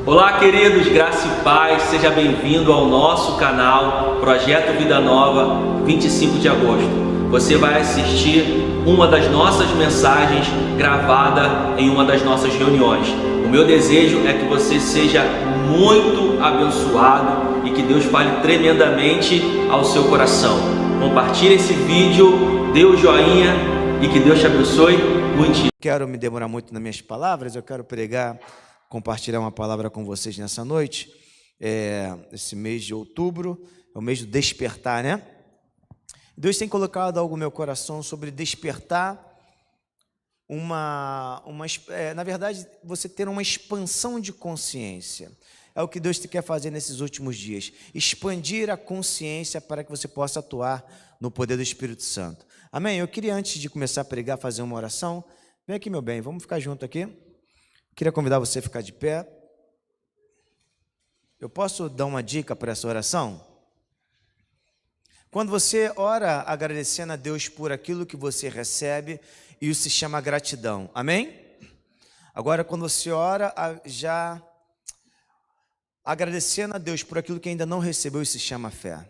Olá, queridos, graça e paz, seja bem-vindo ao nosso canal Projeto Vida Nova, 25 de agosto. Você vai assistir uma das nossas mensagens gravada em uma das nossas reuniões. O meu desejo é que você seja muito abençoado e que Deus fale tremendamente ao seu coração. Compartilhe esse vídeo, dê o joinha e que Deus te abençoe muito. Quero me demorar muito nas minhas palavras, eu quero compartilhar uma palavra com vocês nessa noite. Esse mês de outubro é o mês do despertar, né? Deus tem colocado algo no meu coração sobre despertar na verdade, você ter uma expansão de consciência. É o que Deus quer fazer nesses últimos dias, expandir a consciência para que você possa atuar no poder do Espírito Santo. Amém? Eu queria, antes de começar a pregar, fazer uma oração. Vem aqui, meu bem, vamos ficar junto aqui. Queria convidar você a ficar de pé. Eu posso dar uma dica para essa oração? Quando você ora agradecendo a Deus por aquilo que você recebe, isso se chama gratidão. Amém? Agora, quando você ora já agradecendo a Deus por aquilo que ainda não recebeu, isso se chama fé.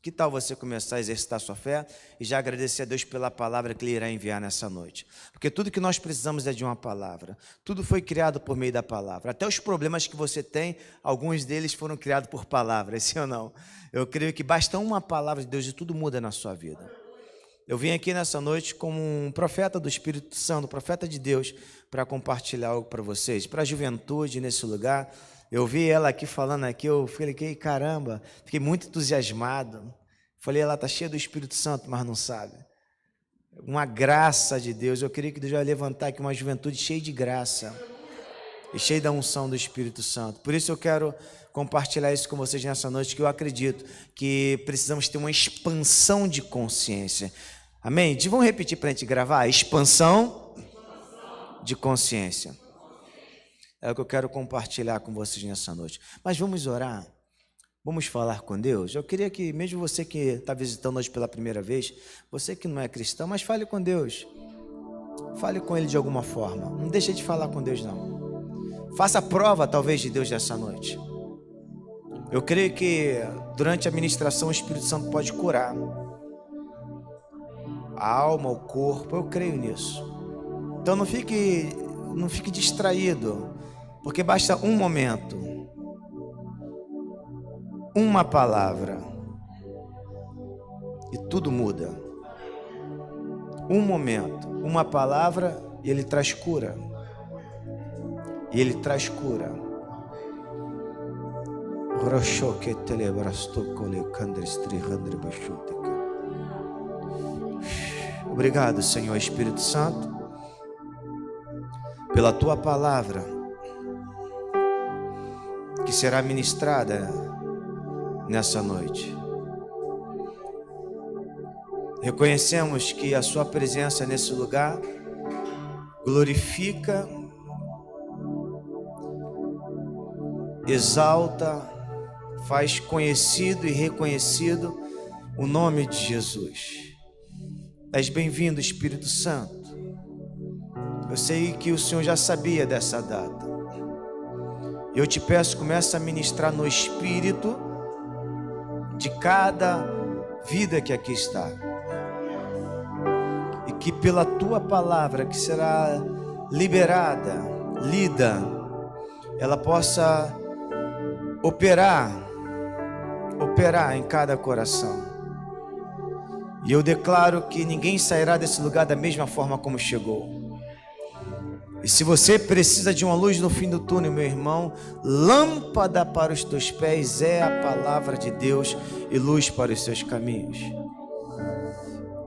Que tal você começar a exercitar sua fé e já agradecer a Deus pela palavra que Ele irá enviar nessa noite? Porque tudo que nós precisamos é de uma palavra. Tudo foi criado por meio da palavra. Até os problemas que você tem, alguns deles foram criados por palavras, sim ou não? Eu creio que basta uma palavra de Deus e tudo muda na sua vida. Eu vim aqui nessa noite como um profeta do Espírito Santo, profeta de Deus, para compartilhar algo para vocês, para a juventude nesse lugar. Eu vi ela aqui falando aqui, eu fiquei, caramba, fiquei muito entusiasmado. Falei, ela está cheia do Espírito Santo, mas não sabe. Uma graça de Deus. Eu queria que Deus vai levantar aqui uma juventude cheia de graça e cheia da unção do Espírito Santo. Por isso eu quero compartilhar isso com vocês nessa noite, que eu acredito que precisamos ter uma expansão de consciência. Amém? Vamos repetir para a gente gravar? Expansão de consciência. É o que eu quero compartilhar com vocês nessa noite. Mas vamos orar? Vamos falar com Deus? Eu queria que, mesmo você que está visitando hoje pela primeira vez, você que não é cristão, mas fale com Deus. Fale com Ele de alguma forma. Não deixe de falar com Deus, não. Faça prova, talvez, de Deus nessa noite. Eu creio que, durante a ministração, o Espírito Santo pode curar a alma, o corpo. Eu creio nisso. Então, não fique distraído. Porque basta um momento, uma palavra, e tudo muda. Um momento, uma palavra, e Ele traz cura. E Ele traz cura. Obrigado, Senhor Espírito Santo, pela Tua palavra, que será ministrada nessa noite. Reconhecemos que a sua presença nesse lugar glorifica, exalta, faz conhecido e reconhecido o nome de Jesus. És bem-vindo, Espírito Santo. Eu sei que o Senhor já sabia dessa data. Eu te peço, começa a ministrar no Espírito de cada vida que aqui está. E que pela Tua palavra que será liberada, lida, ela possa operar em cada coração. E eu declaro que ninguém sairá desse lugar da mesma forma como chegou. E se você precisa de uma luz no fim do túnel, meu irmão, lâmpada para os teus pés é a palavra de Deus e luz para os seus caminhos.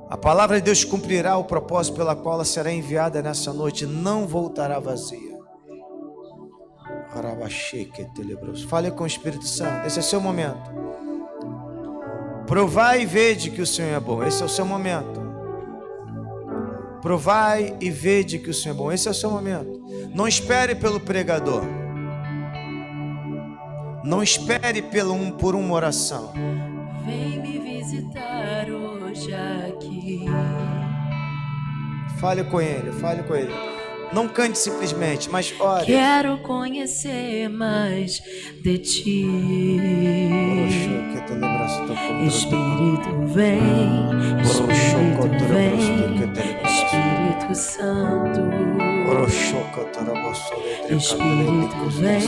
A palavra de Deus cumprirá o propósito pela qual ela será enviada nessa noite, não voltará vazia. Fale com o Espírito Santo, esse é o seu momento. Provai e vede que o Senhor é bom, esse é o seu momento. Provai e vede que o Senhor é bom. Esse é o seu momento. Não espere pelo pregador. Não espere por uma oração. Vem me visitar hoje aqui. Fale com Ele, fale com Ele. Não cante simplesmente, mas ore. Quero conhecer mais de ti. Espírito vem, Espírito vem, Espírito Santo. Espírito vem,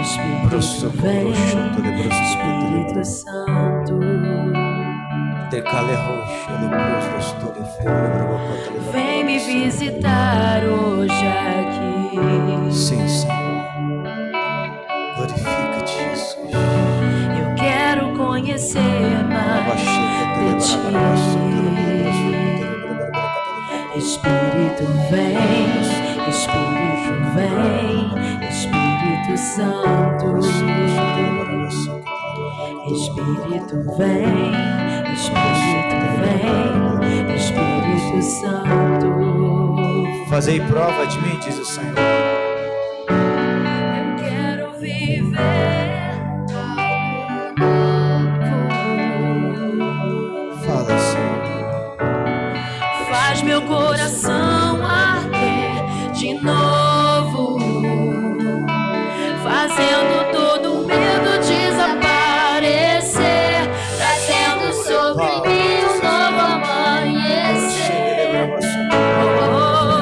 Espírito vem, Espírito Santo. Vem me visitar hoje aqui. Sim, Senhor. Glorifica-te, Jesus. Eu quero conhecer mais de ti. Espírito vem, Espírito vem, Espírito Santo. Espírito vem, Espírito vem, Espírito Santo. Fazei prova de mim, diz o Senhor. Eu quero viver Fala, Senhor. faz meu coração arder de novo, fazendo todo medo desaparecer, trazendo sobre mim um novo amanhecer. Oh,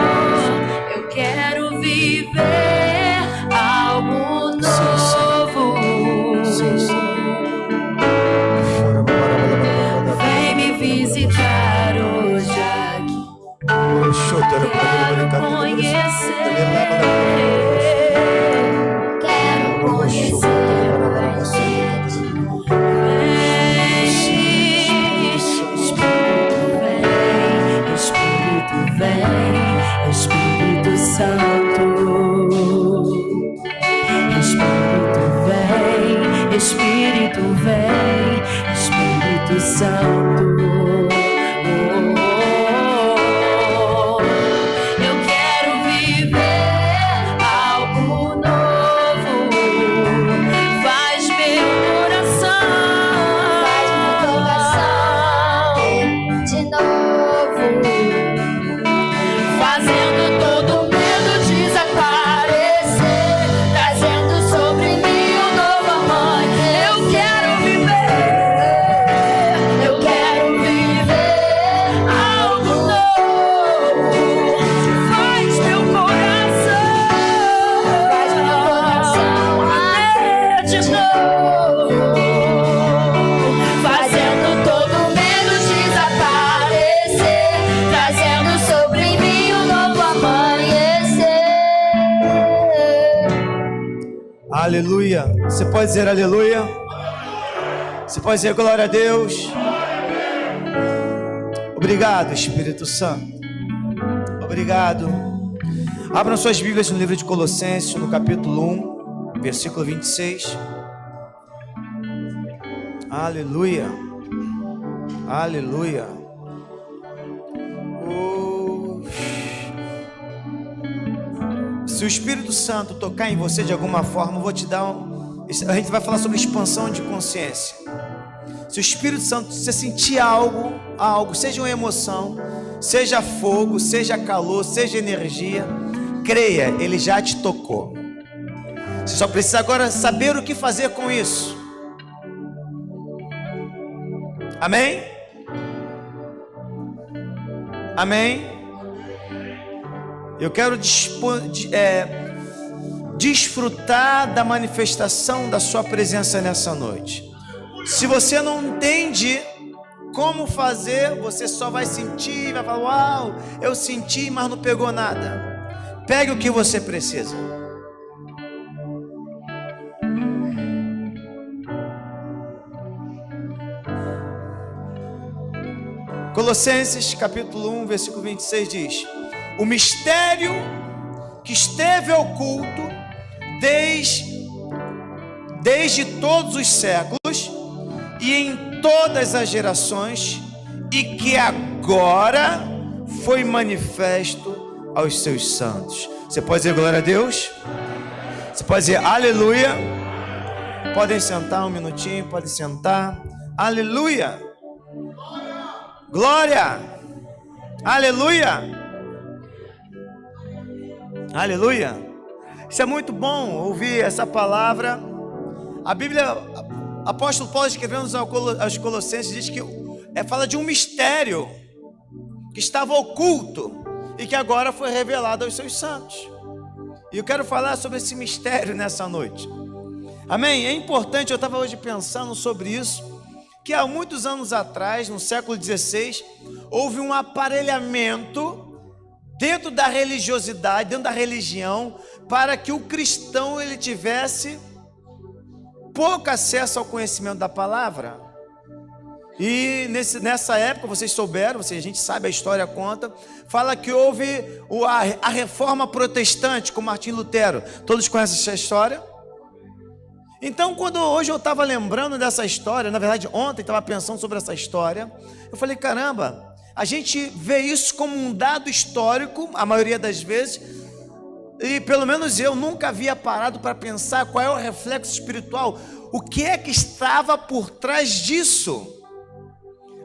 eu quero viver algo novo. Vem me visitar hoje aqui. Quero conhecer. Quero conhecer. Espírito vem, Espírito Santo. Espírito vem, Espírito vem, Espírito Santo. Eu quero viver algo novo. Faz meu coração de novo, fazendo todo medo desaparecer, trazendo sobre mim um novo amanhã. Eu quero viver algo novo. Faz meu coração arder de novo, fazendo todo medo desaparecer, trazendo sobre mim um novo amanhecer. Aleluia. Você pode dizer aleluia? Você pode dizer glória a Deus? Obrigado, Espírito Santo. Obrigado. Abram suas Bíblias no livro de Colossenses, no capítulo 1, versículo 26. Aleluia. Aleluia. Se o Espírito Santo tocar em você de alguma forma, eu vou te dar a gente vai falar sobre expansão de consciência. Se o Espírito Santo, você sentir algo, seja uma emoção, seja fogo, seja calor, seja energia, creia, ele já te tocou. Você só precisa agora saber o que fazer com isso. Amém? Amém? Eu quero desfrutar da manifestação da sua presença nessa noite. Se você não entende como fazer, você só vai sentir, vai falar: uau, eu senti, mas não pegou nada. Pegue o que você precisa. Colossenses capítulo 1, versículo 26 diz: o mistério que esteve oculto desde todos os séculos e em todas as gerações, e que agora foi manifesto aos seus santos. Você pode dizer glória a Deus? Você pode dizer aleluia? Podem sentar um minutinho, podem sentar. Aleluia! Glória! Aleluia! Aleluia. Isso é muito bom ouvir essa palavra. A Bíblia, apóstolo Paulo escrevendo aos Colossenses, diz que fala de um mistério que estava oculto e que agora foi revelado aos seus santos. E eu quero falar sobre esse mistério nessa noite. Amém? É importante, eu estava hoje pensando sobre isso, que há muitos anos atrás, no século XVI, houve um aparelhamento dentro da religiosidade, dentro da religião, para que o cristão ele tivesse pouco acesso ao conhecimento da palavra. E nessa época, vocês souberam, a gente sabe, a história conta, fala que houve a reforma protestante com Martim Lutero. Todos conhecem essa história? Então, hoje eu estava lembrando dessa história, na verdade ontem estava pensando sobre essa história, eu falei, caramba, a gente vê isso como um dado histórico, a maioria das vezes, e pelo menos eu nunca havia parado para pensar qual é o reflexo espiritual, o que é que estava por trás disso.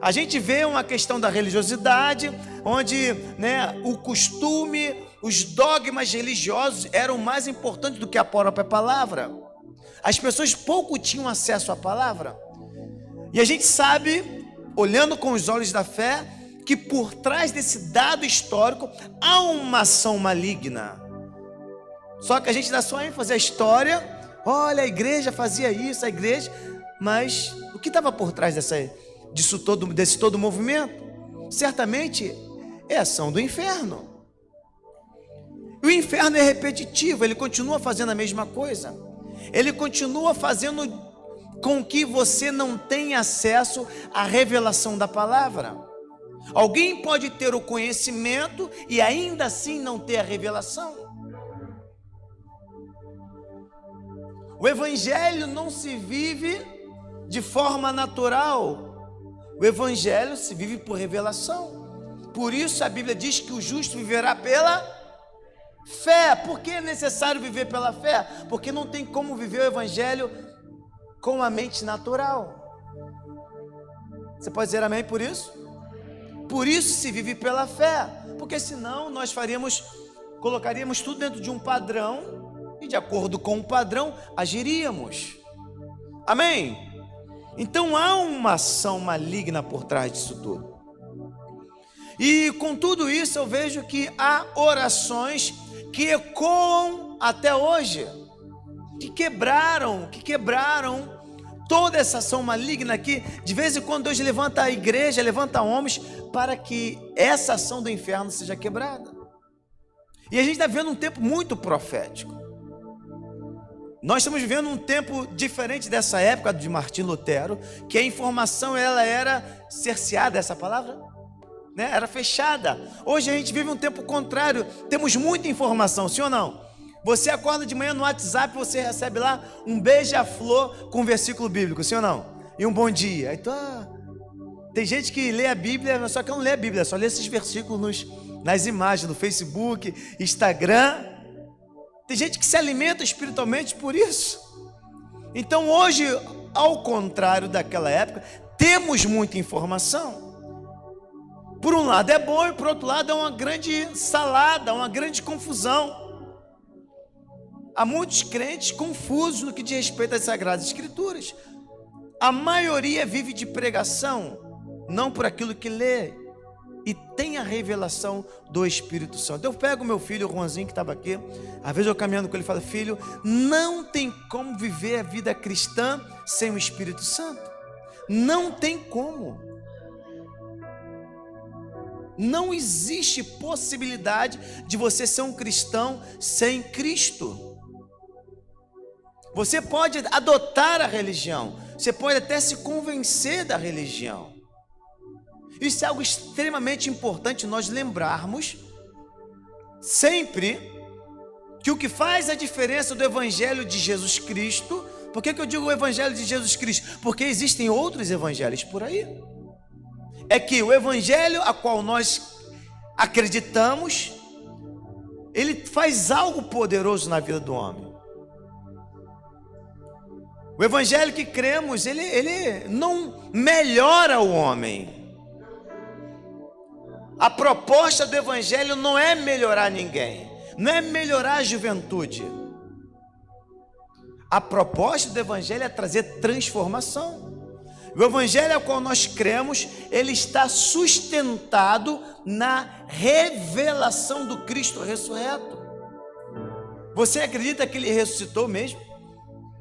A gente vê uma questão da religiosidade, onde o costume, os dogmas religiosos eram mais importantes do que a própria palavra. As pessoas pouco tinham acesso à palavra. E a gente sabe, olhando com os olhos da fé, que por trás desse dado histórico há uma ação maligna. Só que a gente dá só ênfase à história. Olha, a igreja fazia isso, mas o que estava por trás desse todo movimento? Certamente é a ação do inferno. O inferno é repetitivo, ele continua fazendo a mesma coisa. Ele continua fazendo com que você não tenha acesso à revelação da palavra. Alguém pode ter o conhecimento e ainda assim não ter a revelação. O evangelho não se vive de forma natural. O evangelho se vive por revelação. Por isso a Bíblia diz que o justo viverá pela fé. Por que é necessário viver pela fé? Porque não tem como viver o evangelho com a mente natural. Você pode dizer amém por isso? Por isso se vive pela fé, porque senão nós colocaríamos tudo dentro de um padrão e de acordo com o padrão agiríamos. Amém? Então há uma ação maligna por trás disso tudo. E com tudo isso eu vejo que há orações que ecoam até hoje, que quebraram toda essa ação maligna que de vez em quando Deus levanta a igreja, levanta homens para que essa ação do inferno seja quebrada. E a gente está vivendo um tempo muito profético. Nós estamos vivendo um tempo diferente dessa época de Martim Lutero, que a informação ela era cerceada, essa palavra, era fechada. Hoje a gente vive um tempo contrário, temos muita informação, sim ou não? Você acorda de manhã no WhatsApp, você recebe lá um beija-flor com um versículo bíblico, sim ou não? E um bom dia. Aí tem gente que lê a Bíblia, só que não lê a Bíblia, só lê esses versículos nas imagens do Facebook, Instagram. Tem gente que se alimenta espiritualmente por isso. Então hoje, ao contrário daquela época, temos muita informação. Por um lado é bom e por outro lado é uma grande salada, uma grande confusão. Há muitos crentes confusos no que diz respeito às Sagradas Escrituras. A maioria vive de pregação, não por aquilo que lê, e tem a revelação do Espírito Santo. Eu pego meu filho, o Juanzinho, que estava aqui, às vezes eu caminhando com ele e falo, filho, não tem como viver a vida cristã sem o Espírito Santo. Não tem como. Não existe possibilidade de você ser um cristão sem Cristo. Você pode adotar a religião, você pode até se convencer da religião. Isso é algo extremamente importante nós lembrarmos sempre que o que faz a diferença do Evangelho de Jesus Cristo, por que eu digo o Evangelho de Jesus Cristo? Porque existem outros evangelhos por aí. É que o Evangelho a qual nós acreditamos, ele faz algo poderoso na vida do homem. O Evangelho que cremos, ele não melhora o homem. A proposta do Evangelho não é melhorar ninguém. não é melhorar a juventude. A proposta do Evangelho é trazer transformação. O Evangelho ao qual nós cremos, ele está sustentado na revelação do Cristo ressurreto. Você acredita que ele ressuscitou mesmo?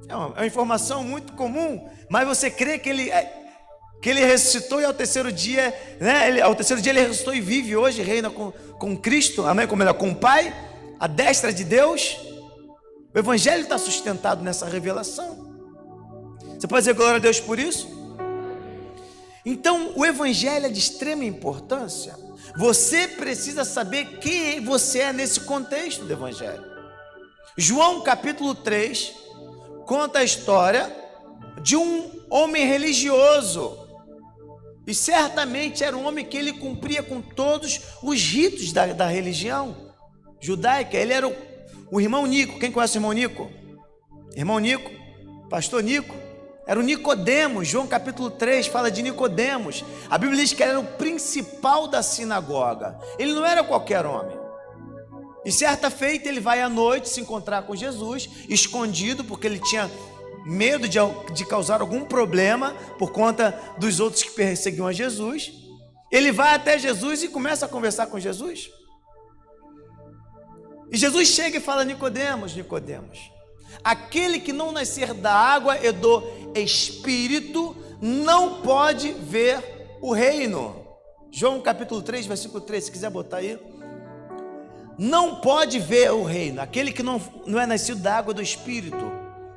É uma informação muito comum, mas você crê que ele ressuscitou e ao terceiro dia, né? Ao terceiro dia ele ressuscitou e vive hoje, reina com Cristo, amém? Com o Pai, a destra de Deus. O Evangelho está sustentado nessa revelação. Você pode dizer glória a Deus por isso? Então, o Evangelho é de extrema importância. Você precisa saber quem você é nesse contexto do Evangelho. João capítulo 3 conta a história de um homem religioso. E certamente era um homem que ele cumpria com todos os ritos da religião judaica. Ele era o irmão Nico. Quem conhece o irmão Nico? Irmão Nico, pastor Nico. Era o Nicodemos. João capítulo 3 fala de Nicodemos. A Bíblia diz que ele era o principal da sinagoga. Ele não era qualquer homem. E certa feita ele vai à noite se encontrar com Jesus, escondido, porque ele tinha medo de causar algum problema por conta dos outros que perseguiam a Jesus. Ele vai até Jesus e começa a conversar com Jesus. E Jesus chega e fala: Nicodemos, aquele que não nascer da água e do Espírito não pode ver o reino. João capítulo 3, versículo 3, se quiser botar aí. Não pode ver o reino. Aquele que não é nascido da água e do Espírito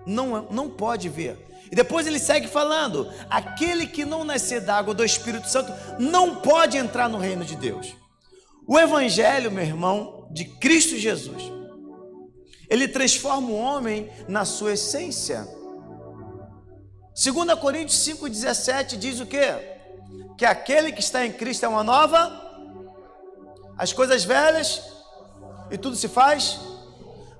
não pode ver. E depois ele segue falando: aquele que não nascer da água do Espírito Santo não pode entrar no reino de Deus. O Evangelho, meu irmão, de Cristo Jesus, ele transforma o homem na sua essência. 2 Coríntios 5,17 diz o quê? Que aquele que está em Cristo é uma nova, as coisas velhas e tudo se faz.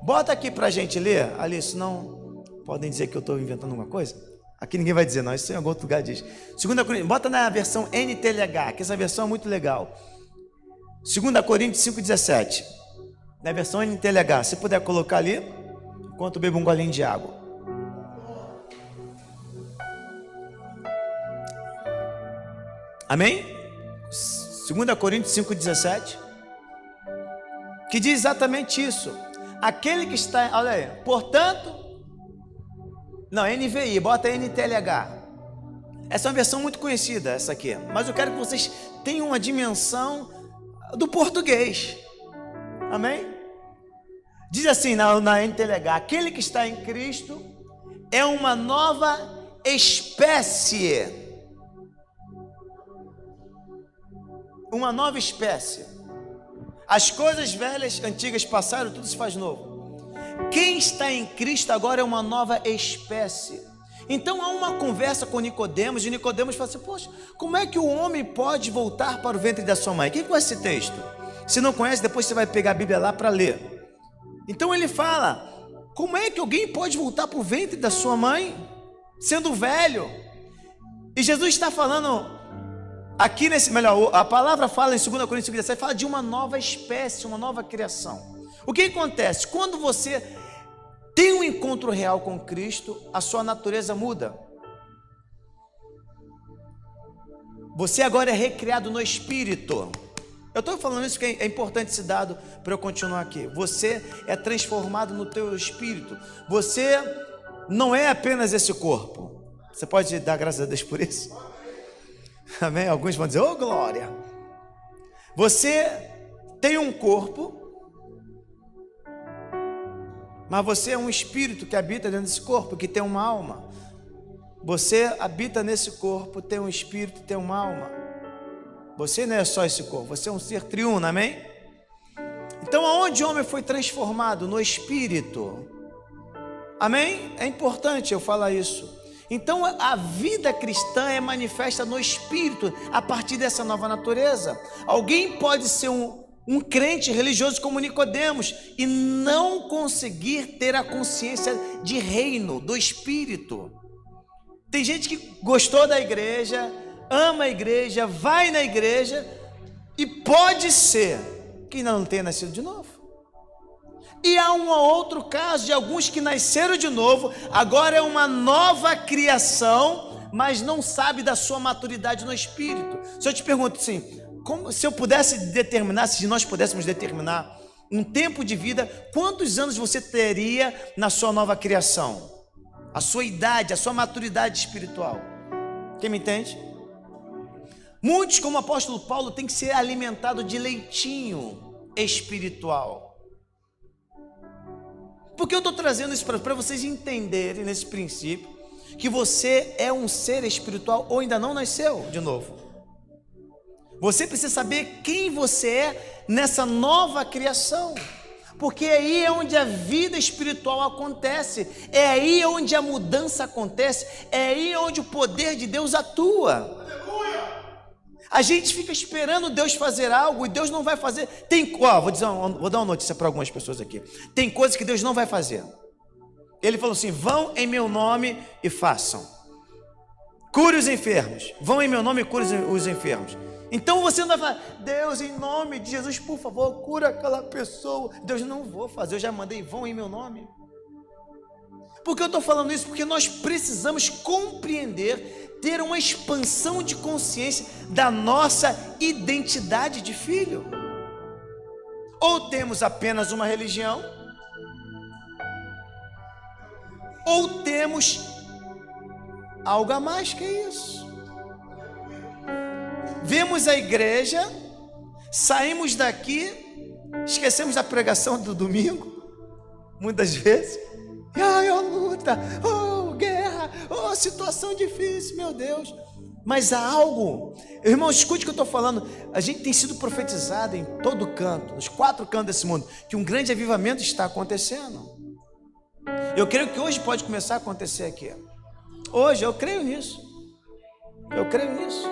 Bota aqui pra gente ler, ali, senão podem dizer que eu estou inventando alguma coisa. Aqui ninguém vai dizer não, isso em algum outro lugar diz. 2 Coríntios, bota na versão NTLH, que essa versão é muito legal. 2 Coríntios 5,17. Na versão NTLH, se puder colocar ali, enquanto eu bebo um golinho de água. Amém? 2 Coríntios 5,17, que diz exatamente isso. Aquele que está, olha aí, portanto, não, NVI, bota NTLH. Essa é uma versão muito conhecida, essa aqui, mas eu quero que vocês tenham uma dimensão do português. Amém? Diz assim na NTLH: aquele que está em Cristo é uma nova espécie. Uma nova espécie. As coisas velhas, antigas passaram, tudo se faz novo. Quem está em Cristo agora é uma nova espécie. Então há uma conversa com Nicodemos, e Nicodemos fala assim: poxa, como é que o homem pode voltar para o ventre da sua mãe? Quem conhece esse texto? Se não conhece, depois você vai pegar a Bíblia lá para ler. Então ele fala: como é que alguém pode voltar para o ventre da sua mãe, sendo velho? E Jesus está falando aqui a palavra fala em 2 Coríntios 5,17, fala de uma nova espécie, uma nova criação. O que acontece? Quando você tem um encontro real com Cristo, a sua natureza muda. Você agora é recriado no Espírito. Eu estou falando isso porque é importante esse dado para eu continuar aqui. Você é transformado no teu espírito. Você não é apenas esse corpo. Você pode dar graças a Deus por isso? Amém? Alguns vão dizer: ô glória. Você tem um corpo, mas você é um espírito que habita dentro desse corpo, que tem uma alma. Você habita nesse corpo, tem um espírito, tem uma alma. Você não é só esse corpo, você é um ser triuno, amém? Então aonde o homem foi transformado? No espírito. Amém? É importante eu falar isso. Então a vida cristã é manifesta no espírito, a partir dessa nova natureza. Alguém pode ser um crente religioso como Nicodemos e não conseguir ter a consciência de reino, do espírito. Tem gente que gostou da igreja, ama a igreja, vai na igreja e pode ser que ainda não tenha nascido de novo. E há um outro caso de alguns que nasceram de novo, agora é uma nova criação, mas não sabe da sua maturidade no espírito. Se eu te pergunto assim, se eu pudesse determinar, se nós pudéssemos determinar um tempo de vida, quantos anos você teria na sua nova criação? A sua idade, a sua maturidade espiritual. Quem me entende? Muitos, como o apóstolo Paulo, tem que ser alimentado de leitinho espiritual. Por que eu estou trazendo isso para vocês entenderem nesse princípio que você é um ser espiritual ou ainda não nasceu de novo? Você precisa saber quem você é nessa nova criação, porque aí é onde a vida espiritual acontece, é aí onde a mudança acontece, é aí onde o poder de Deus atua. A gente fica esperando Deus fazer algo e Deus não vai fazer. Vou dar uma notícia para algumas pessoas aqui. Tem coisas que Deus não vai fazer. Ele falou assim: vão em meu nome e façam. Cure os enfermos. Vão em meu nome e cure os enfermos. Então você não vai falar: Deus, em nome de Jesus, por favor, cura aquela pessoa. Deus, não vou fazer, eu já mandei, vão em meu nome. Por que eu estou falando isso? Porque nós precisamos compreender, ter uma expansão de consciência da nossa identidade de filho. Ou temos apenas uma religião, ou temos algo a mais que isso. Vemos a igreja, saímos daqui, esquecemos da pregação do domingo, muitas vezes. Ai, oh luta, oh guerra, oh situação difícil, meu Deus. Mas há algo, irmão, escute o que eu estou falando. A gente tem sido profetizado em todo canto, nos 4 cantos desse mundo, que um grande avivamento está acontecendo. Eu creio que hoje pode começar a acontecer aqui. Hoje, eu creio nisso. Eu creio nisso.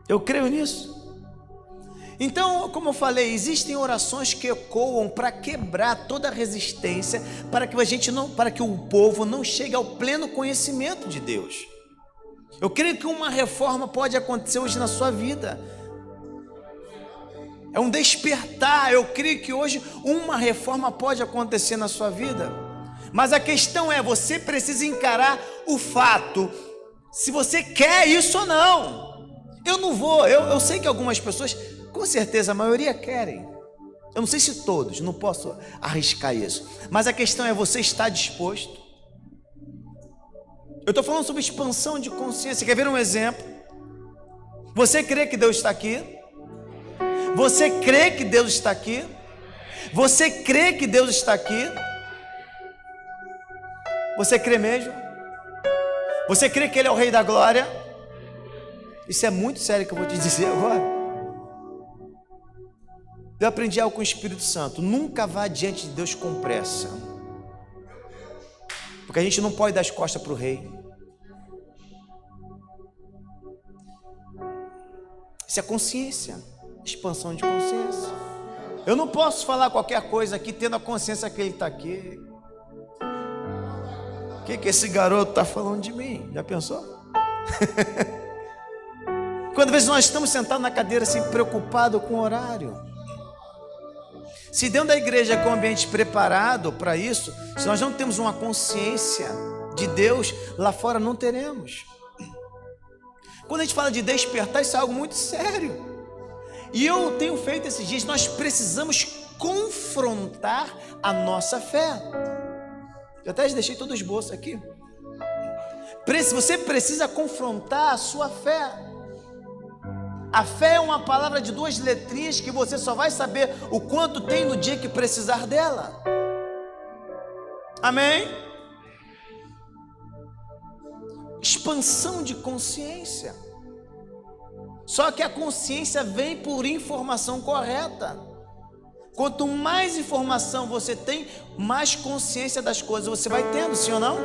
Eu creio nisso. Então, como eu falei, existem orações que ecoam para quebrar toda a resistência, para que o povo não chegue ao pleno conhecimento de Deus. Eu creio que uma reforma pode acontecer hoje na sua vida. É um despertar. Eu creio que hoje uma reforma pode acontecer na sua vida. Mas a questão é, você precisa encarar o fato, se você quer isso ou não. Eu sei que algumas pessoas, com certeza a maioria querem. Eu não sei se todos, não posso arriscar isso. Mas a questão é, você está disposto? Eu estou falando sobre expansão de consciência. Quer ver um exemplo? Você crê que Deus está aqui? Você crê que Deus está aqui? Você crê que Deus está aqui? Você crê mesmo? Você crê que Ele é o Rei da Glória? Isso é muito sério que eu vou te dizer agora. Eu aprendi algo com o Espírito Santo: nunca vá diante de Deus com pressa, porque a gente não pode dar as costas para o rei. Isso é consciência, expansão de consciência. Eu não posso falar qualquer coisa aqui tendo a consciência que ele está aqui. O que esse garoto está falando de mim? Já pensou? Quando vezes nós estamos sentados na cadeira assim, preocupados com o horário. Se dentro da igreja com o ambiente preparado para isso, se nós não temos uma consciência de Deus, lá fora não teremos. Quando a gente fala de despertar, isso é algo muito sério. E eu tenho feito esses dias, nós precisamos confrontar a nossa fé. Eu até deixei todo o esboço aqui. Você precisa confrontar a sua fé. A fé é uma palavra de 2 letrinhas que você só vai saber o quanto tem no dia que precisar dela. Amém? Expansão de consciência. Só que a consciência vem por informação correta. Quanto mais informação você tem, mais consciência das coisas você vai tendo, sim ou não?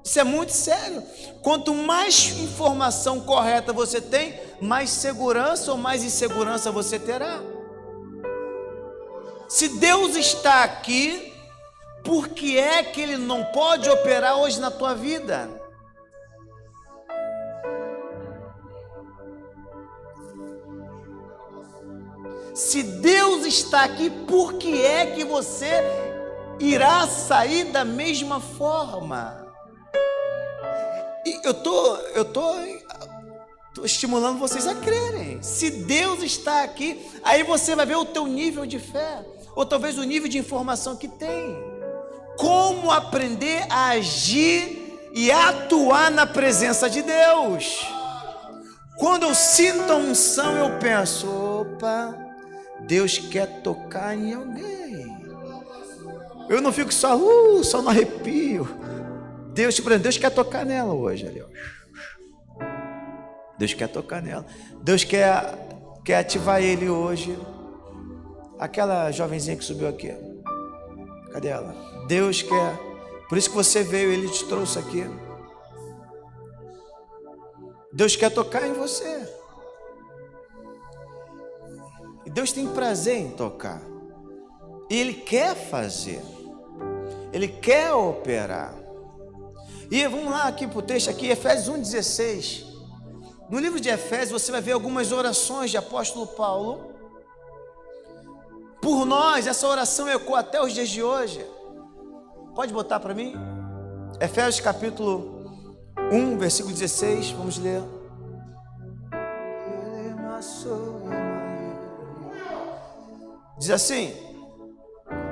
Isso é muito sério. Quanto mais informação correta você tem, mais segurança ou mais insegurança você terá. Se Deus está aqui, por que é que Ele não pode operar hoje na tua vida? Se Deus está aqui, por que é que você irá sair da mesma forma? E eu tô estimulando vocês a crerem. Se Deus está aqui, aí você vai ver o teu nível de fé, ou talvez o nível de informação que tem. Como aprender a agir e atuar na presença de Deus. Quando eu sinto a unção, eu penso, opa, Deus quer tocar em alguém. Eu não fico só no arrepio. Deus quer tocar nela hoje, ali, ó. Deus quer tocar nela. Deus quer ativar ele hoje. Aquela jovenzinha que subiu aqui, cadê ela? Deus quer. Por isso que você veio, ele te trouxe aqui. Deus quer tocar em você. E Deus tem prazer em tocar. E Ele quer fazer. Ele quer operar. E vamos lá aqui para o texto aqui, Efésios 1,16. No livro de Efésios você vai ver algumas orações de apóstolo Paulo. Por nós, essa oração ecoa até os dias de hoje. Pode botar para mim? Efésios capítulo 1, versículo 16, vamos ler. Diz assim,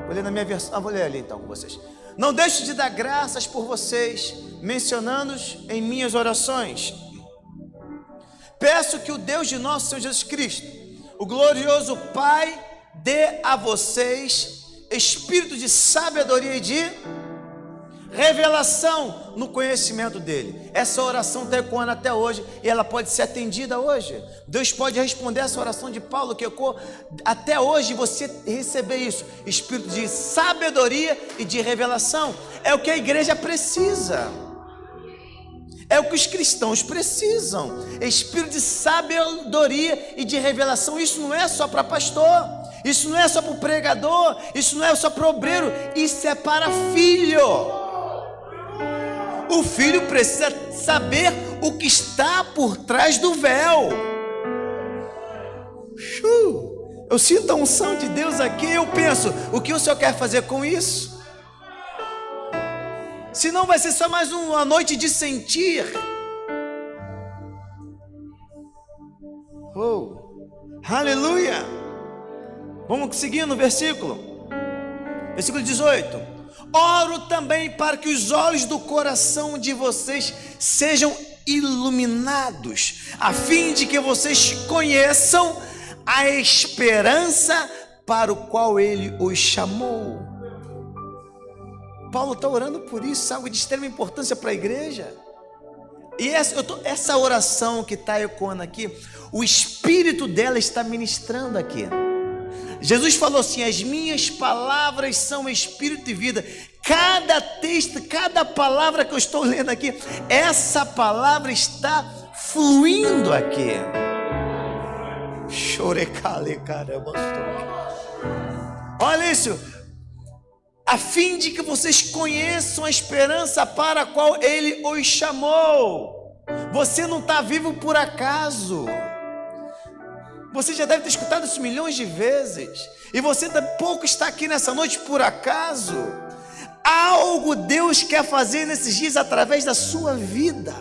vou ler na minha versão, vou ler ali então com vocês. Não deixe de dar graças por vocês, mencionando-os em minhas orações. Peço que o Deus de nosso Senhor Jesus Cristo, o glorioso Pai, dê a vocês espírito de sabedoria e de revelação no conhecimento dele. Essa oração está ecoando até hoje e ela pode ser atendida hoje. Deus pode responder essa oração de Paulo que ecoou até hoje e você receber isso, espírito de sabedoria e de revelação. É o que a igreja precisa, é o que os cristãos precisam, espírito de sabedoria e de revelação. Isso não é só para pastor, isso não é só para o pregador, isso não é só para o obreiro, isso é para filho. O filho precisa saber o que está por trás do véu. Eu sinto a unção de Deus aqui. Eu penso, o que o Senhor quer fazer com isso? Senão vai ser só mais uma noite de sentir. Aleluia. Vamos seguir no versículo 18. Oro também para que os olhos do coração de vocês sejam iluminados, a fim de que vocês conheçam a esperança para o qual Ele os chamou. Paulo está orando por isso, algo de extrema importância para a igreja. E essa oração que está ecoando aqui, o Espírito dela está ministrando aqui. Jesus falou assim: as minhas palavras são espírito e vida. Cada texto, cada palavra que eu estou lendo aqui, essa palavra está fluindo aqui. Olha isso. A fim de que vocês conheçam a esperança para a qual Ele os chamou. Você não está vivo por acaso. Você já deve ter escutado isso milhões de vezes. E você tampouco está aqui nessa noite por acaso. Algo Deus quer fazer nesses dias através da sua vida.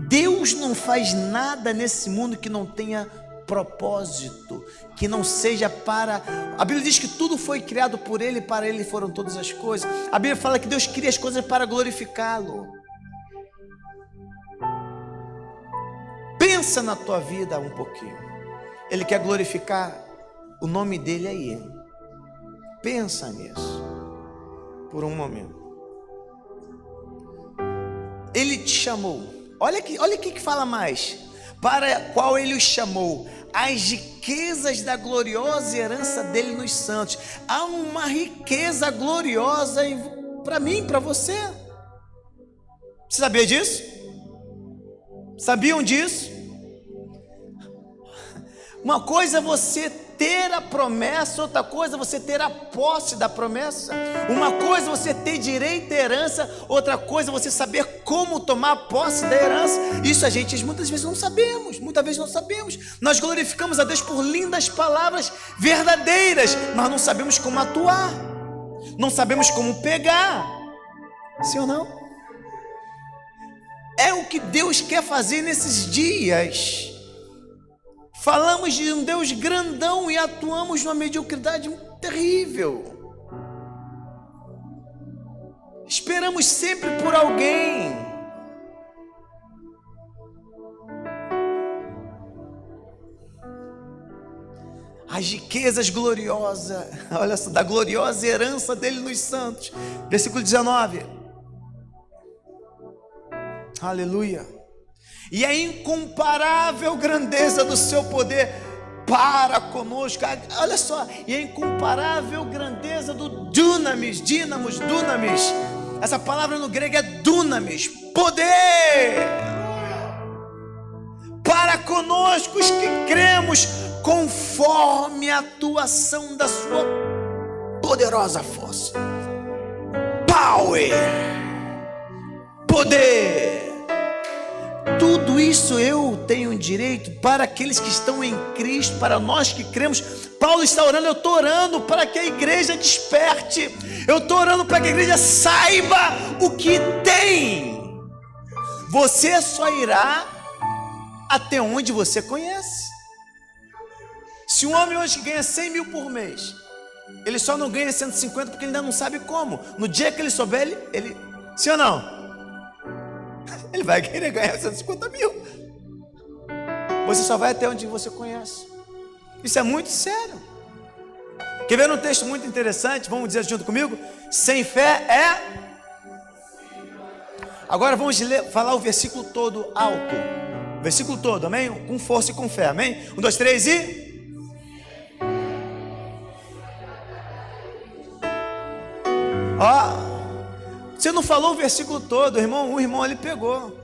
Deus não faz nada nesse mundo que não tenha propósito, que não seja para... A Bíblia diz que tudo foi criado por Ele, para Ele foram todas as coisas. A Bíblia fala que Deus cria as coisas para glorificá-lo. Pensa na tua vida um pouquinho. Ele quer glorificar o nome dele aí. Pensa nisso por um momento. Ele te chamou. Olha o que fala mais. Para qual Ele os chamou, as riquezas da gloriosa herança dele nos santos. Há uma riqueza gloriosa para mim, para você. Você sabia disso? Sabiam disso? Uma coisa é você ter a promessa, outra coisa é você ter a posse da promessa. Uma coisa é você ter direito à herança, outra coisa é você saber como tomar posse da herança. Isso a gente muitas vezes não sabemos, Nós glorificamos a Deus por lindas palavras verdadeiras, mas não sabemos como atuar, não sabemos como pegar. Sim ou não? É o que Deus quer fazer nesses dias. Falamos de um Deus grandão e atuamos numa mediocridade terrível. Esperamos sempre por alguém. As riquezas gloriosas, olha só, da gloriosa herança dele nos santos. Versículo 19. Aleluia. E a incomparável grandeza do seu poder para conosco. Olha só, e a incomparável grandeza do dunamis, dunamis. Essa palavra no grego é dunamis, poder. Para conosco os que cremos, conforme a atuação da sua poderosa força. Power, poder. Tudo isso eu tenho direito para aqueles que estão em Cristo, para nós que cremos. Paulo está orando, eu estou orando para que a igreja desperte, eu estou orando para que a igreja saiba o que tem. Você só irá até onde você conhece. Se um homem hoje ganha 100 mil por mês, ele só não ganha 150 porque ele ainda não sabe como. No dia que ele souber, ele sim ou não? Ele vai querer ganhar 150 mil. Você só vai até onde você conhece. Isso é muito sério. Quer ver um texto muito interessante? Vamos dizer junto comigo? Sem fé é... Agora vamos falar o versículo todo alto. Versículo todo, amém? Com força e com fé, amém? 1, 2, 3 e... Ó... Você não falou o versículo todo, o irmão ali pegou.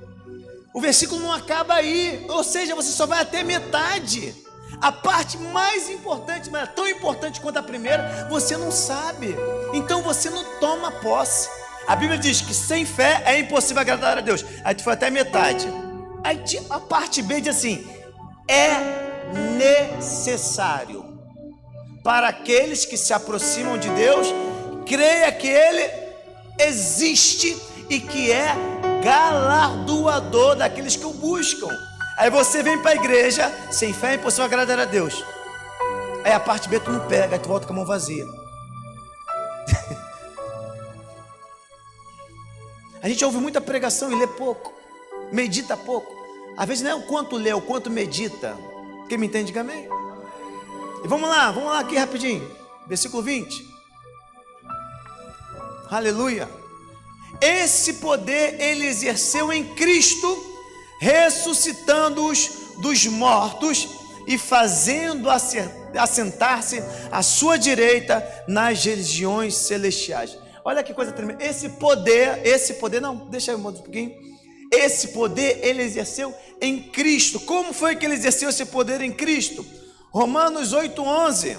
O versículo não acaba aí, ou seja, você só vai até metade. A parte mais importante, mas é tão importante quanto a primeira, você não sabe. Então você não toma posse. A Bíblia diz que sem fé é impossível agradar a Deus. Aí tu foi até metade. Aí a parte B diz assim: é necessário para aqueles que se aproximam de Deus, creia que Ele existe e que é galardoador daqueles que o buscam. Aí você vem para a igreja, sem fé é impossível agradar a Deus. Aí a parte B tu não pega, aí tu volta com a mão vazia. A gente ouve muita pregação e lê pouco, medita pouco. Às vezes não é o quanto lê, é o quanto medita. Quem me entende, diga amém. E vamos lá aqui rapidinho. Versículo 20. Aleluia. Esse poder ele exerceu em Cristo, ressuscitando-os dos mortos e fazendo assentar-se à sua direita nas regiões celestiais. Olha que coisa tremenda. Esse poder, não, deixa eu mudar um pouquinho. Esse poder ele exerceu em Cristo. Como foi que ele exerceu esse poder em Cristo? Romanos 8:11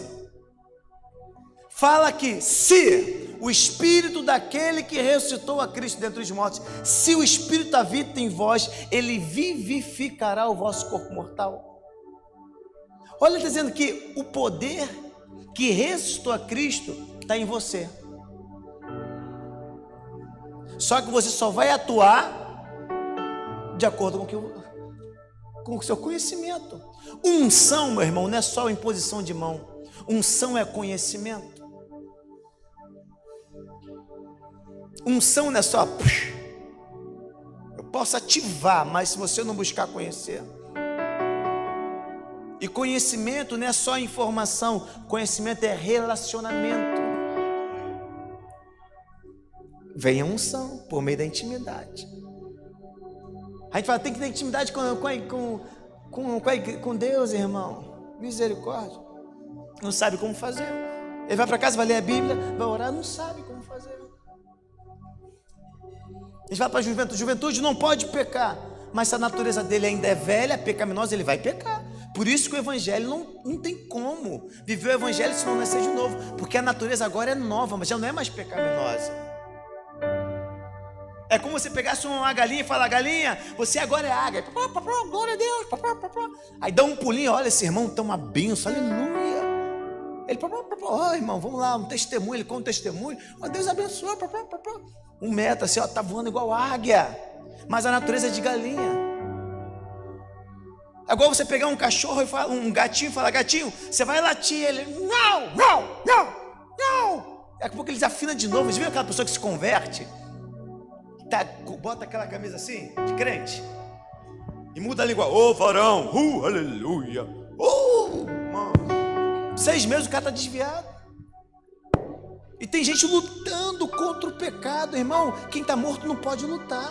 fala que se o Espírito daquele que ressuscitou a Cristo dentre os mortos, se o Espírito habita em vós, ele vivificará o vosso corpo mortal. Olha, está dizendo que o poder que ressuscitou a Cristo está em você. Só que você só vai atuar de acordo com o seu conhecimento. Unção, meu irmão, não é só imposição de mão. Unção é conhecimento. Unção não é só... Eu posso ativar, mas se você não buscar conhecer. E conhecimento não é só informação. Conhecimento é relacionamento. Vem a unção por meio da intimidade. A gente fala, tem que ter intimidade com Deus, irmão. Misericórdia. Não sabe como fazer. Ele vai para casa, vai ler a Bíblia, vai orar, não sabe como fazer. A gente vai para a juventude. Juventude não pode pecar, mas se a natureza dele ainda é velha, pecaminosa, ele vai pecar. Por isso que o evangelho não tem como viver o evangelho se não nascer de novo, porque a natureza agora é nova, mas já não é mais pecaminosa. É como se pegasse uma galinha e falar: galinha, você agora é águia. Glória a Deus. Aí dá um pulinho, olha, esse irmão tem uma benção, aleluia. Ele, ó, irmão, vamos lá, um testemunho. Ele conta um testemunho. Ó, Deus abençoa. 1 metro assim, ó, tá voando igual águia. Mas a natureza é de galinha. É igual você pegar um cachorro e falar, um gatinho e falar: gatinho, você vai latir. Ele, não. Daqui a pouco ele desafina de novo. Você viu aquela pessoa que se converte? Tá, bota aquela camisa assim, de crente, e muda a língua: ô varão, aleluia, mano. 6 meses o cara tá desviado. E tem gente lutando contra o pecado, irmão. Quem está morto não pode lutar.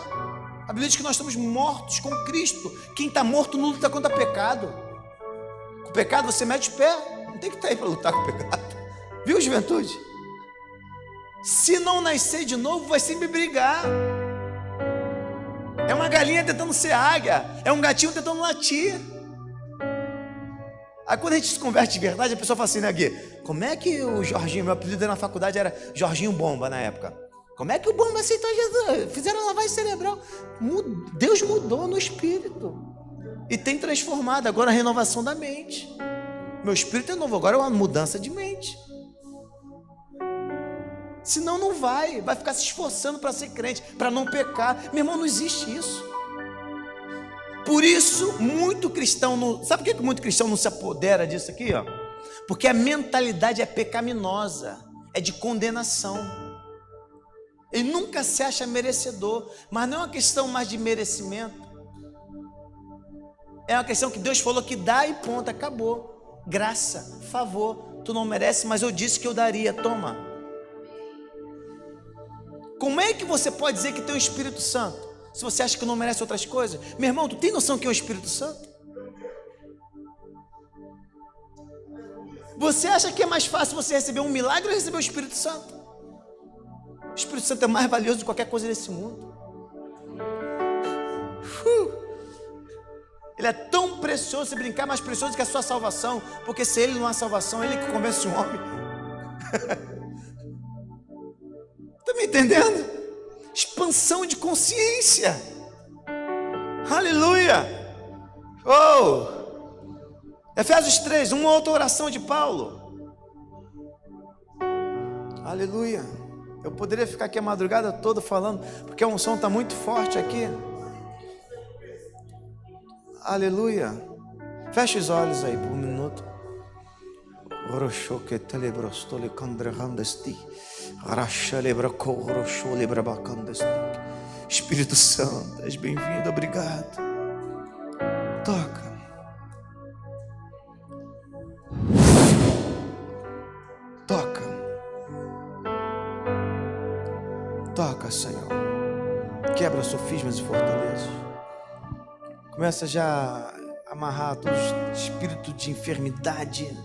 A Bíblia diz que nós estamos mortos com Cristo. Quem está morto não luta contra o pecado. Com o pecado você mete o pé. Não tem que estar aí para lutar com o pecado. Viu, juventude? Se não nascer de novo, vai sempre brigar. É uma galinha tentando ser águia. É um gatinho tentando latir. Aí quando a gente se converte de verdade, a pessoa fala assim, né, Gui? Como é que o Jorginho, meu apelido na faculdade era Jorginho Bomba na época. Como é que o Bomba aceitou Jesus? Fizeram lavagem cerebral. Deus mudou no espírito. E tem transformado agora a renovação da mente. Meu espírito é novo, agora é uma mudança de mente. Senão não vai ficar se esforçando para ser crente, para não pecar. Meu irmão, não existe isso. Por isso, muito cristão não... Sabe por que muito cristão não se apodera disso aqui, ó? Porque a mentalidade é pecaminosa, é de condenação. Ele nunca se acha merecedor, mas não é uma questão mais de merecimento. É uma questão que Deus falou que dá e ponto, acabou. Graça, favor, tu não merece, mas eu disse que eu daria, toma. Como é que você pode dizer que tem o Espírito Santo se você acha que não merece outras coisas? Meu irmão, tu tem noção que é o Espírito Santo? Você acha que é mais fácil você receber um milagre ou receber o Espírito Santo? O Espírito Santo é mais valioso do que qualquer coisa desse mundo. Ele é tão precioso, se brincar, mais precioso que a sua salvação. Porque se ele não há salvação, ele que convence o homem. Está me entendendo? Expansão de consciência. Aleluia. Oh! Efésios 3, uma outra oração de Paulo. Aleluia. Eu poderia ficar aqui a madrugada toda falando, porque a unção está muito forte aqui. Aleluia. Feche os olhos aí por um minuto. Espírito Santo, és bem-vindo, obrigado. Toca. Toca. Toca, Senhor. Quebra sofismas e fortalezas. Começa já a amarrar todo espírito de enfermidade.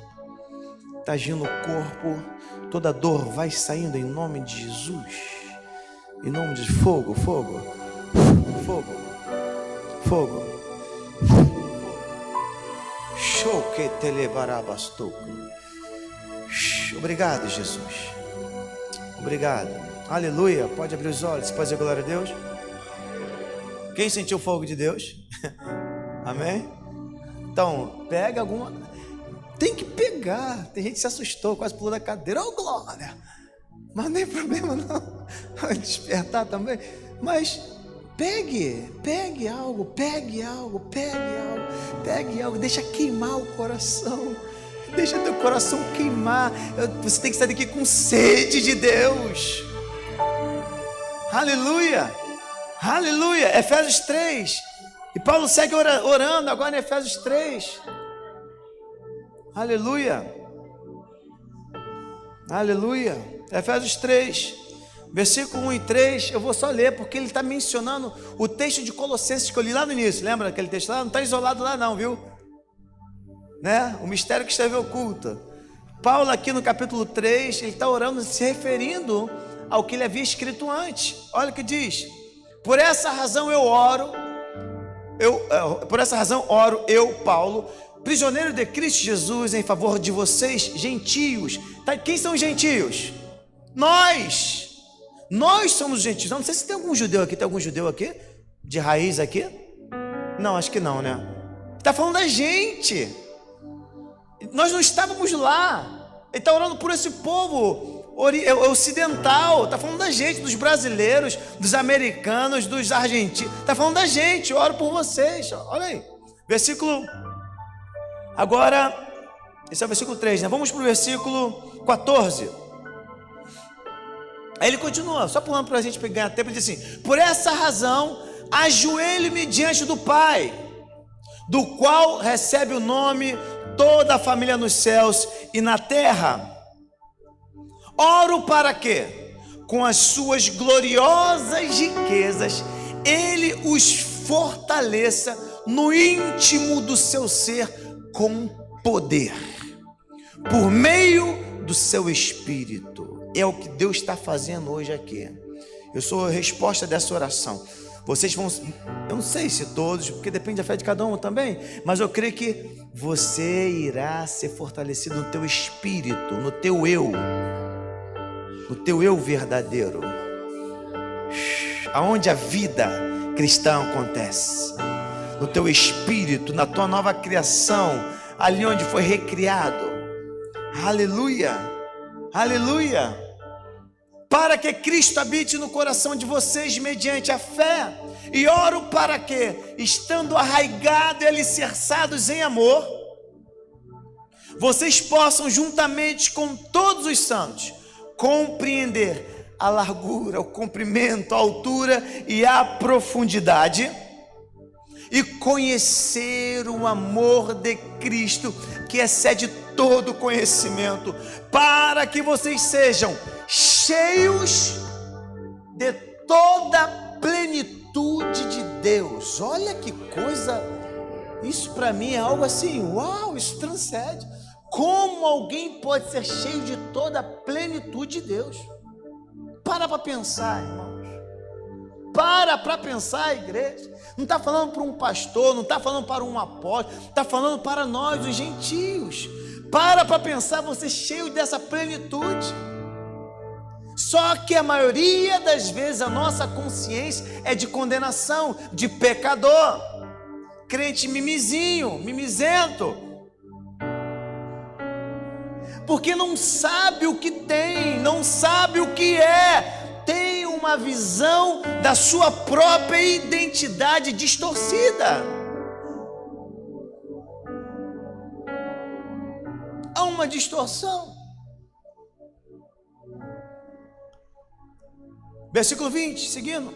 Está agindo no corpo. Toda dor vai saindo em nome de Jesus. Em nome de fogo, fogo, fogo, fogo. Obrigado, Jesus. Obrigado. Aleluia. Pode abrir os olhos. Pode dizer glória a Deus. Quem sentiu o fogo de Deus? Amém? Então, pega alguma... Tem que pegar. Tem gente que se assustou, quase pulou da cadeira. Oh, glória! Mas não tem problema não. Despertar também. Mas pegue algo. Deixa queimar o coração. Deixa teu coração queimar. Você tem que sair daqui com sede de Deus. Aleluia. Aleluia. Efésios 3. E Paulo segue orando agora em Efésios 3. Aleluia. Aleluia. Efésios 3, versículo 1 e 3. Eu vou só ler porque ele está mencionando o texto de Colossenses que eu li lá no início. Lembra aquele texto lá? Não está isolado lá não, viu? Né? O mistério que esteve oculto. Paulo aqui no capítulo 3, ele está orando, se referindo ao que ele havia escrito antes. Olha o que diz: por essa razão eu oro, eu, Paulo, prisioneiro de Cristo Jesus, em favor de vocês, gentios. Quem são os gentios? Nós. Nós somos gentios. Não sei se tem algum judeu aqui. Tem algum judeu aqui? De raiz aqui? Não, acho que não, né? Está falando da gente. Nós não estávamos lá. Ele está orando por esse povo ocidental. Está falando da gente, dos brasileiros, dos americanos, dos argentinos. Está falando da gente. Eu oro por vocês. Olha aí. Versículo. Agora, esse é o versículo 3, né? Vamos para o versículo 14. Aí ele continua, só pulando para a gente ganhar tempo, ele diz assim: por essa razão, ajoelho-me diante do Pai, do qual recebe o nome toda a família nos céus e na terra. Oro para que, com as suas gloriosas riquezas, ele os fortaleça no íntimo do seu ser com poder, por meio do seu Espírito. É o que Deus está fazendo hoje aqui. Eu sou a resposta dessa oração. Vocês vão, eu não sei se todos, porque depende da fé de cada um também, mas eu creio que você irá ser fortalecido no teu espírito, no teu eu verdadeiro, aonde a vida cristã acontece, no teu espírito, na tua nova criação, ali onde foi recriado. Aleluia, aleluia. Para que Cristo habite no coração de vocês mediante a fé, e oro para que, estando arraigados e alicerçados em amor, vocês possam, juntamente com todos os santos, compreender a largura, o comprimento, a altura e a profundidade, e conhecer o amor de Cristo, que excede todo conhecimento, para que vocês sejam cheios de toda a plenitude de Deus. Olha que coisa, isso para mim é algo assim, uau, isso transcende. Como alguém pode ser cheio de toda a plenitude de Deus? Para pensar, irmãos. Para pensar, igreja. Não está falando para um pastor, não está falando para um apóstolo, está falando para nós, os gentios. Para pensar, você cheio dessa plenitude. Só que a maioria das vezes a nossa consciência é de condenação, de pecador, crente mimizinho, mimizento, porque não sabe o que tem, não sabe o que é, tem uma visão da sua própria identidade distorcida. Há uma distorção. Versículo 20, seguindo.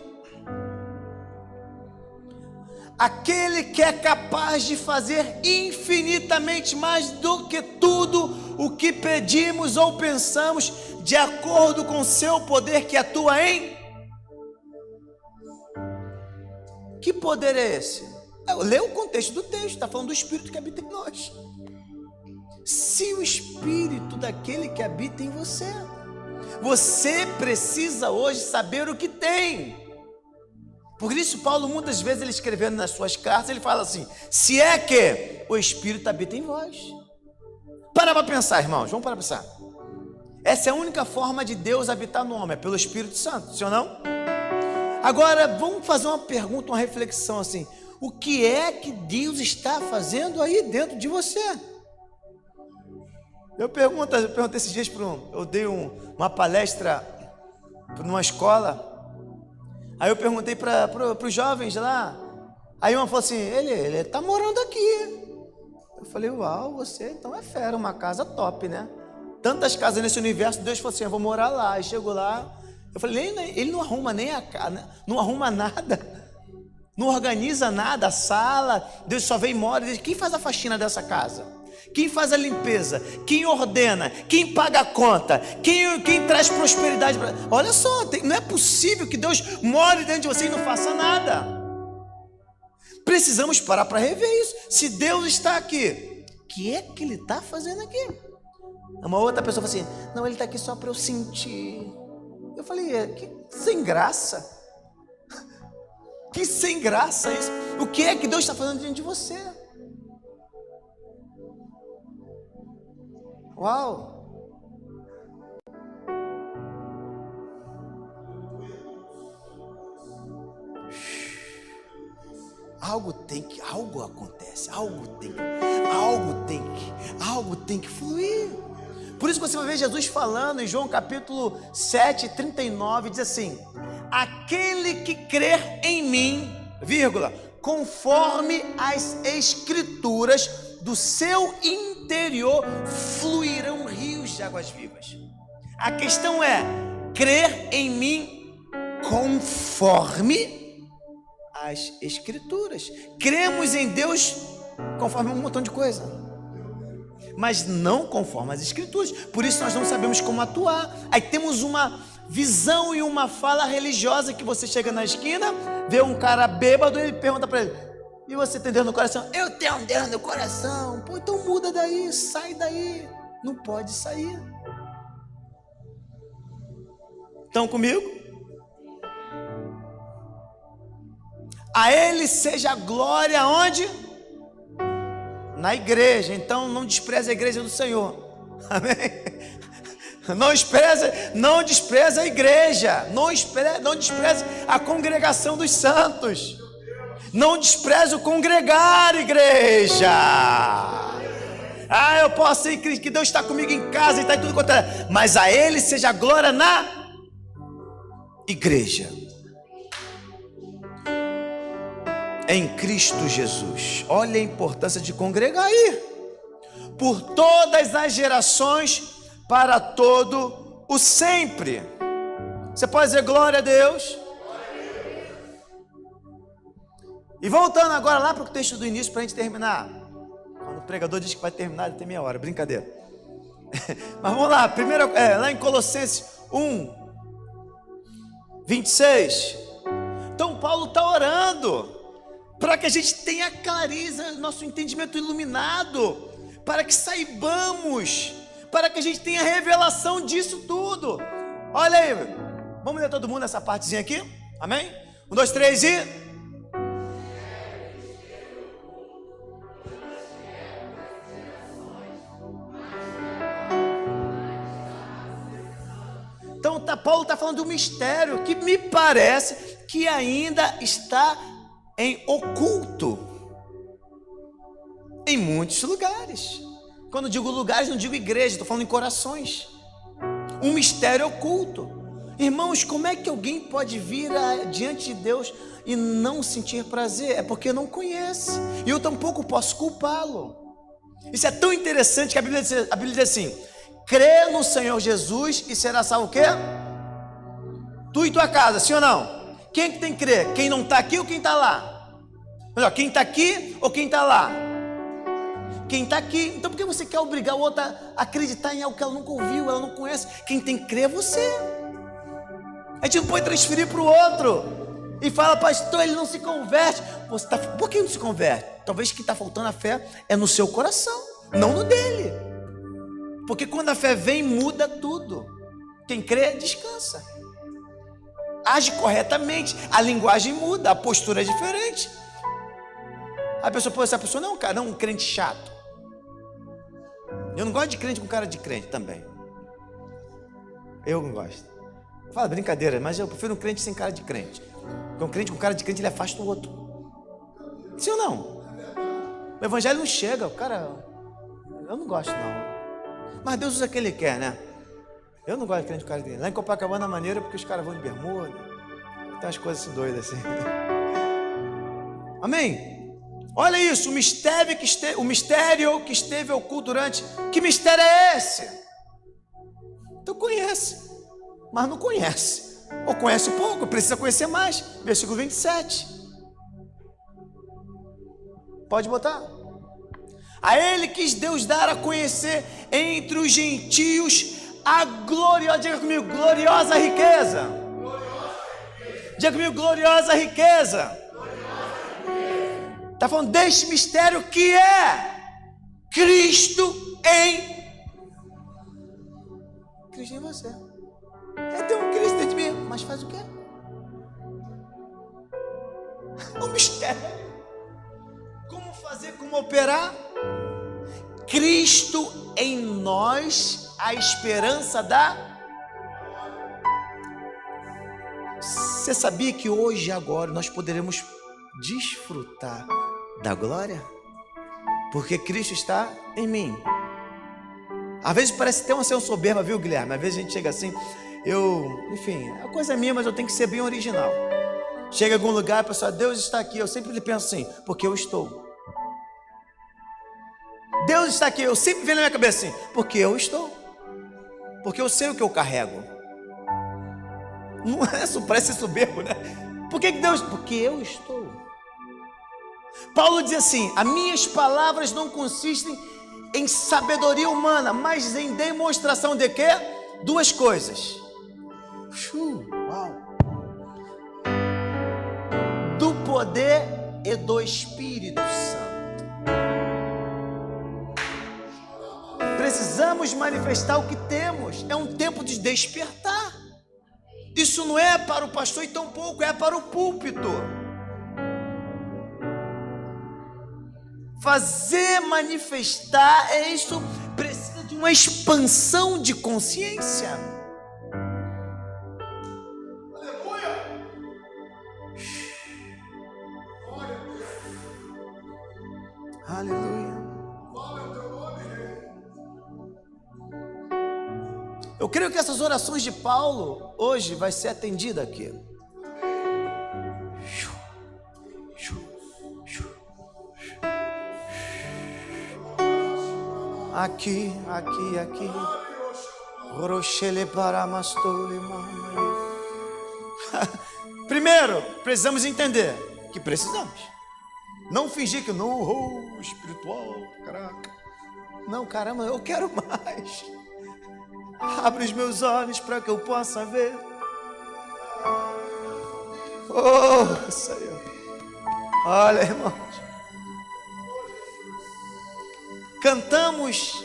Aquele que é capaz de fazer infinitamente mais do que tudo o que pedimos ou pensamos, de acordo com o seu poder que atua em... Que poder é esse? Lê o contexto do texto, está falando do Espírito que habita em nós. Se o Espírito daquele que habita em você, você precisa hoje saber o que tem. Por isso Paulo, muitas vezes, ele escrevendo nas suas cartas, ele fala assim: se é que o Espírito habita em vós. Para pensar, irmãos, vamos para pensar. Essa é a única forma de Deus habitar no homem, é pelo Espírito Santo, sim ou não? Agora, vamos fazer uma pergunta, uma reflexão assim: o que é que Deus está fazendo aí dentro de você? Eu perguntei esses dias eu dei uma palestra numa escola. Aí eu perguntei para os jovens lá. Aí uma falou assim: ele está morando aqui. Eu falei: uau, você então é fera, uma casa top, né? Tantas casas nesse universo. Deus falou assim: eu vou morar lá. Aí chegou lá, eu falei: ele não arruma nem a casa, não arruma nada, não organiza nada, a sala. Deus só vem e mora. Quem faz a faxina dessa casa? Quem faz a limpeza? Quem ordena? Quem paga a conta? Quem traz prosperidade? Olha só, não é possível que Deus more dentro de você e não faça nada. Precisamos parar para rever isso. Se Deus está aqui, o que é que Ele está fazendo aqui? Uma outra pessoa fala assim: não, Ele está aqui só para eu sentir. Eu falei: que sem graça. Que sem graça isso. O que é que Deus está fazendo dentro de você? Uau! algo acontece, algo tem que fluir. Por isso você vai ver Jesus falando em João capítulo 7, 39, diz assim: aquele que crer em mim, vírgula, conforme as escrituras, do seu interior fluirão rios de águas vivas. A questão é crer em mim conforme as escrituras. Cremos em Deus conforme um montão de coisa, mas não conforme as escrituras. Por isso nós não sabemos como atuar. Aí temos uma visão e uma fala religiosa que você chega na esquina, vê um cara bêbado e ele pergunta para ele: e você tem Deus no coração? Eu tenho um Deus no coração. Pô, então muda daí, sai daí. Não pode sair. Estão comigo? A Ele seja a glória onde? Na igreja. Então não despreze a igreja do Senhor. Amém? Não despreza a igreja. Não despreze a congregação dos santos. Não despreze o congregar, igreja. Eu posso ir, que Deus está comigo em casa e está em tudo quanto é. Mas a Ele seja a glória na igreja, em Cristo Jesus. Olha a importância de congregar aí. Por todas as gerações, para todo o sempre. Você pode dizer glória a Deus? E voltando agora lá para o texto do início, para a gente terminar. Quando o pregador diz que vai terminar, tem meia hora, brincadeira. Mas vamos lá, primeiro, lá em Colossenses 1, 26. Então Paulo está orando para que a gente tenha clareza, nosso entendimento iluminado, para que saibamos, para que a gente tenha revelação disso tudo. Olha aí, vamos ler todo mundo essa partezinha aqui, amém? 1, 2, 3 e... Então Paulo está falando de um mistério que me parece que ainda está em oculto em muitos lugares. Quando digo lugares, não digo igreja, estou falando em corações. Um mistério oculto. Irmãos, como é que alguém pode vir diante de Deus e não sentir prazer? É porque não conhece. E eu tampouco posso culpá-lo. Isso é tão interessante que a Bíblia diz assim: crê no Senhor Jesus e será salvo o quê? Tu e tua casa, sim ou não? Quem é que tem que crer? Quem não está aqui ou quem está lá? Melhor, quem está aqui ou quem está lá? Quem está aqui. Então por que você quer obrigar o outro a acreditar em algo que ela nunca ouviu, ela não conhece? Quem tem que crer é você. A gente não pode transferir para o outro e fala: pastor, ele não se converte. Por que não se converte? Talvez que está faltando a fé é no seu coração, não no dele. Porque quando a fé vem, muda tudo. Quem crê, descansa. Age corretamente, a linguagem muda, a postura é diferente. A pessoa, pô, essa pessoa não é um crente chato. Eu não gosto de crente com cara de crente também. Eu não gosto. Fala brincadeira, mas eu prefiro um crente sem cara de crente. Porque um crente com cara de crente, ele afasta o outro. Sim ou não? O evangelho não chega, o cara... Eu não gosto não. Mas Deus usa o que Ele quer, né? Eu não gosto de crente com cara de crente. Lá em Copacabana, maneira, porque os caras vão de bermuda. Tem umas coisas assim doidas assim. Amém? Olha isso, o mistério que esteve oculto durante... Que mistério é esse? Tu conhece, mas não conhece. Ou conhece pouco, precisa conhecer mais. Versículo 27. Pode botar. A Ele quis Deus dar a conhecer entre os gentios a gloriosa, diga comigo, gloriosa riqueza. Diga comigo, gloriosa riqueza. Está falando deste mistério que é Cristo em você. Tem um Cristo dentro de mim, mas faz o quê? O mistério. Como fazer, como operar? Cristo em nós, a esperança da... Você sabia que hoje e agora nós poderemos desfrutar da glória? Porque Cristo está em mim. Às vezes parece ter uma soberba, viu, Guilherme? Às vezes a gente chega assim, enfim, é coisa minha, mas eu tenho que ser bem original. Chega em algum lugar, a pessoa, Deus está aqui. Eu sempre penso assim, porque eu estou. Deus está aqui, eu sempre venho na minha cabeça assim, porque eu estou. Porque eu sei o que eu carrego. Não é isso, parece soberbo, né? Por que Deus? Porque eu estou. Paulo diz assim: as minhas palavras não consistem em sabedoria humana, mas em demonstração de quê? Duas coisas. Uau. Do poder e do Espírito Santo. Precisamos manifestar o que temos. É um tempo de despertar. Isso não é para o pastor e tampouco é para o púlpito. Fazer manifestar isso precisa de uma expansão de consciência. Aleluia! Aleluia! Eu creio que essas orações de Paulo hoje vai ser atendida aqui. Aqui. Primeiro, precisamos entender que precisamos. Não fingir que não, espiritual, caraca. Não, caramba, eu quero mais. Abre os meus olhos para que eu possa ver. Oh, Senhor. Olha, irmãos. Cantamos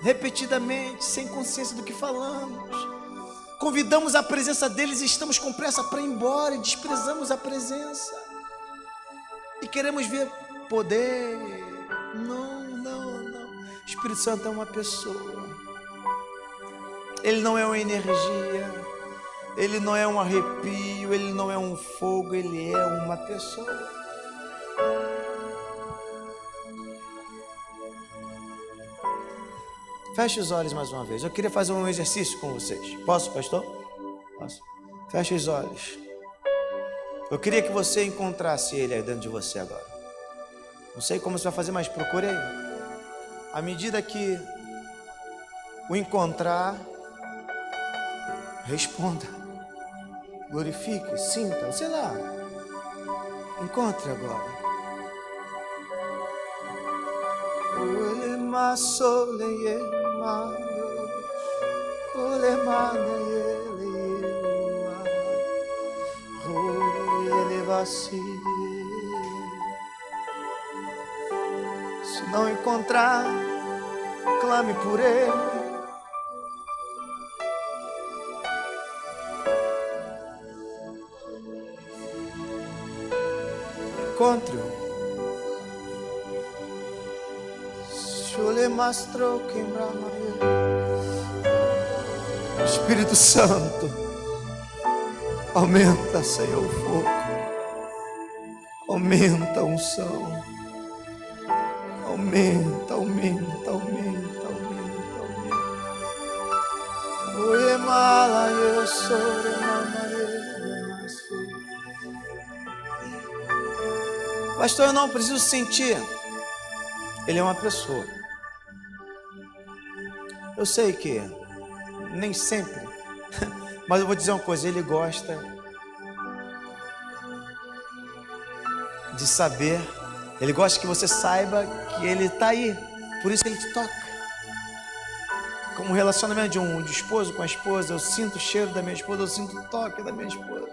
repetidamente, sem consciência do que falamos. Convidamos a presença deles e estamos com pressa para ir embora e desprezamos a presença. E queremos ver poder. Não. O Espírito Santo é uma pessoa. Ele não é uma energia. Ele não é um arrepio. Ele não é um fogo. Ele é uma pessoa. Feche os olhos mais uma vez. Eu queria fazer um exercício com vocês. Posso, pastor? Posso. Feche os olhos. Eu queria que você encontrasse ele aí dentro de você agora. Não sei como você vai fazer, mas procure aí. À medida que o encontrar, responda. Glorifique, sinta, sei lá. Encontre agora. Se não encontrar, clame por ele. Encontre-o. Espírito Santo, aumenta, Senhor, o fogo, aumenta a unção, aumenta. Pastor, eu não preciso sentir. Ele é uma pessoa. Eu sei que nem sempre, mas eu vou dizer uma coisa, ele gosta de saber, ele gosta que você saiba que ele está aí, por isso ele te toca. Como um relacionamento de um esposo com a esposa, eu sinto o cheiro da minha esposa, eu sinto o toque da minha esposa.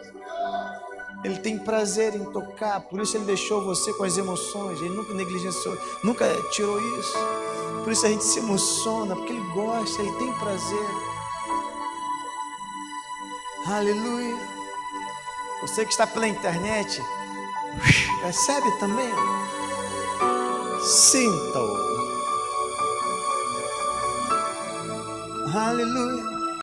Ele tem prazer em tocar, por isso ele deixou você com as emoções, ele nunca negligenciou, nunca tirou isso. Por isso a gente se emociona, porque ele gosta, ele tem prazer. Aleluia. Você que está pela internet, recebe também. Sinta-o. Aleluia.